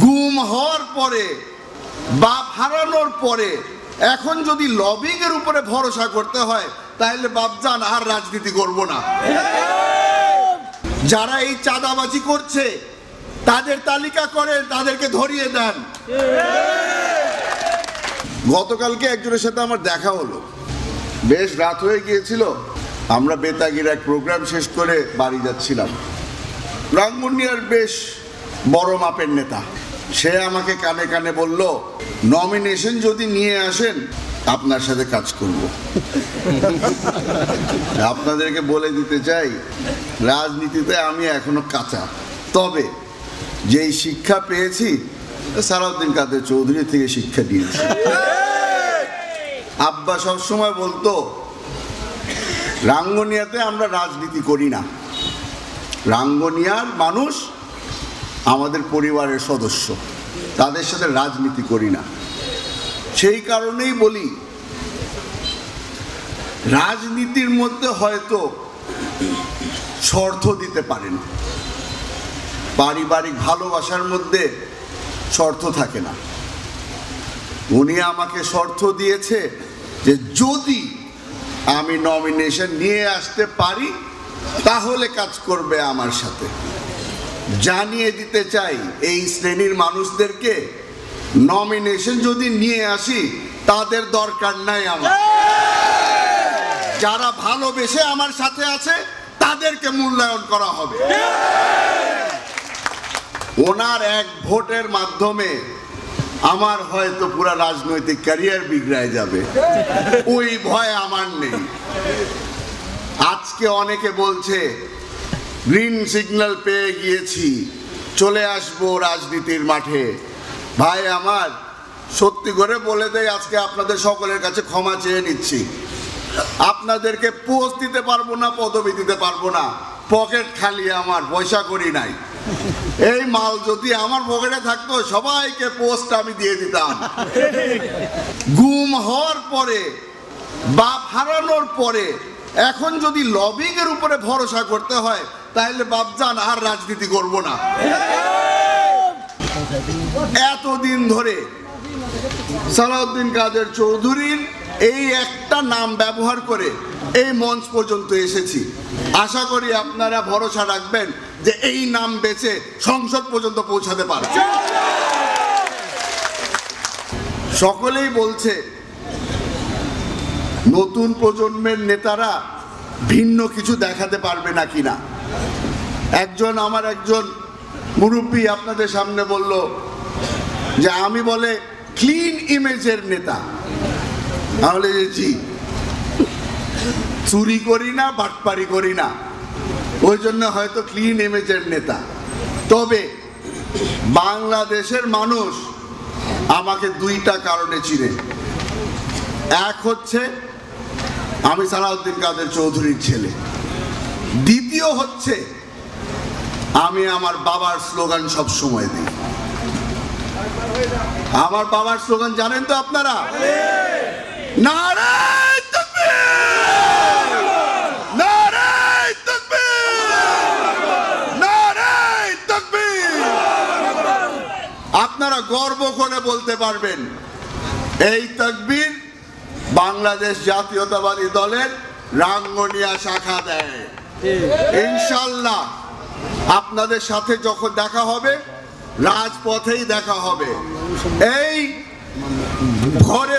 গুম হওয়ার পরে, বাপ হারানোর পরে এখন যদি লবিং এর উপরে ভরসা করতে হয়, তাহলে বাপজান আর রাজনীতি করব না। যারা এই চাঁদাবাজি করছে তাদের তালিকা করে তাদেরকে ধরিয়ে দেন। গতকালকে একজনের সাথে আমার দেখা হলো, বেশ রাত হয়ে গিয়েছিল, আমরা বেতাগির এক প্রোগ্রাম শেষ করে বাড়ি যাচ্ছিলাম। রাঙ্গুনিয়ার বেশ বড় মাপের নেতা, সে আমাকে কানে কানে বলল, নমিনেশন যদি নিয়ে আসেন আপনার সাথে কাজ করব। আপনাদেরকে বলে দিতে চাই, রাজনীতিতে আমি এখনো কাঁচা, তবে যেই শিক্ষা পেয়েছি সালাউদ্দিন কাদের চৌধুরী থেকে শিক্ষা দিয়েছি। আব্বা সবসময় বলতো, রাঙ্গুনিয়াতে আমরা রাজনীতি করি না, রাঙ্গুনিয়ার মানুষ আমাদের পরিবারের সদস্য, তাদের সাথে রাজনীতি করি না। সেই কারণেই বলি, রাজনীতির মধ্যে হয়তো শর্ত দিতে পারেন, পারিবারিক ভালোবাসার মধ্যে শর্ত থাকে না। উনি আমাকে শর্ত দিয়েছে যে যদি আমি নমিনেশন নিয়ে আসতে পারি তাহলে কাজ করবে আমার সাথে। জানিয়ে দিতে চাই এই শ্রেণীর মানুষদেরকে, নমিনেশন যদি নিয়ে আসি তাদের দরকার নাই আমার। যারা ভালোবেসে আমার সাথে আছে তাদেরকে মূল্যায়ন করা হবে। ওনার এক ভোটের মাধ্যমে আমার হয়তো পুরা রাজনৈতিক ক্যারিয়ার বিগড়ায় যাবে, ওই ভয় আমার নেই। আজকে অনেকে বলছে গ্রিন সিগন্যাল পেয়ে গিয়েছি, চলে আসবো রাজনীতির মাঠে। ভাই আমার, সত্যি করে বলে দেয়, আজকে আপনাদের সকলের কাছে ক্ষমা চেয়ে নিচ্ছি। আপনাদেরকে পোস্ট দিতে পারবো না, পদবি দিতে পারবো না, পকেট খালি, আমার পয়সা করি নাই। এই মাল যদি আমার পকেটে থাকতো সবাইকে পোস্ট আমি দিয়ে দিতাম। গুম হওয়ার পরে, বাপ হারানোর পরে এখন যদি লবিং এর উপরে ভরসা করতে হয়, তাহলে বাপজান আর রাজনীতি করব না। এতদিন ধরে সালাউদ্দিন কাদের চৌধুরীর এই একটা নাম ব্যবহার করে এই মঞ্চ পর্যন্ত এসেছি। আশা করি আপনারা ভরসা রাখবেন যে এই নাম বেচে সংসদ পর্যন্ত পৌঁছাতে পারবে। সকলেই বলছে নতুন প্রজন্মের নেতারা ভিন্ন কিছু দেখাতে পারবে না কিনা। আমার একজন মুরব্বী আপনাদের সামনে বলল যে আমি বলে ক্লিন ইমেজের নেতা। তাহলে জি, চুরি করি না, বাটপারি করি না, ওই জন্য হয়তো ক্লিন ইমেজের নেতা। তবে বাংলাদেশের মানুষ আমাকে দুইটা কারণে চিনে। এক হচ্ছে আমি সালাউদ্দিন কাদের চৌধুরীর ছেলে, দ্বিতীয় হচ্ছে আমি আমার বাবার স্লোগান সব সময় দিই। আমার বাবার স্লোগান জানেন তো আপনারা? নারায়ে তাকবীর, নারায়ে তাকবীর, নারায়ে তাকবীর। আপনারা গর্ব করে বলতে পারবেন এই তাকবীর বাংলাদেশ জাতীয়তাবাদী দলের রাঙ্গুনিয়া শাখা দেয়। ইনশাআল্লাহ আপনাদের সাথে যখন দেখা হবে রাজপথেই দেখা হবে। এই ঘরে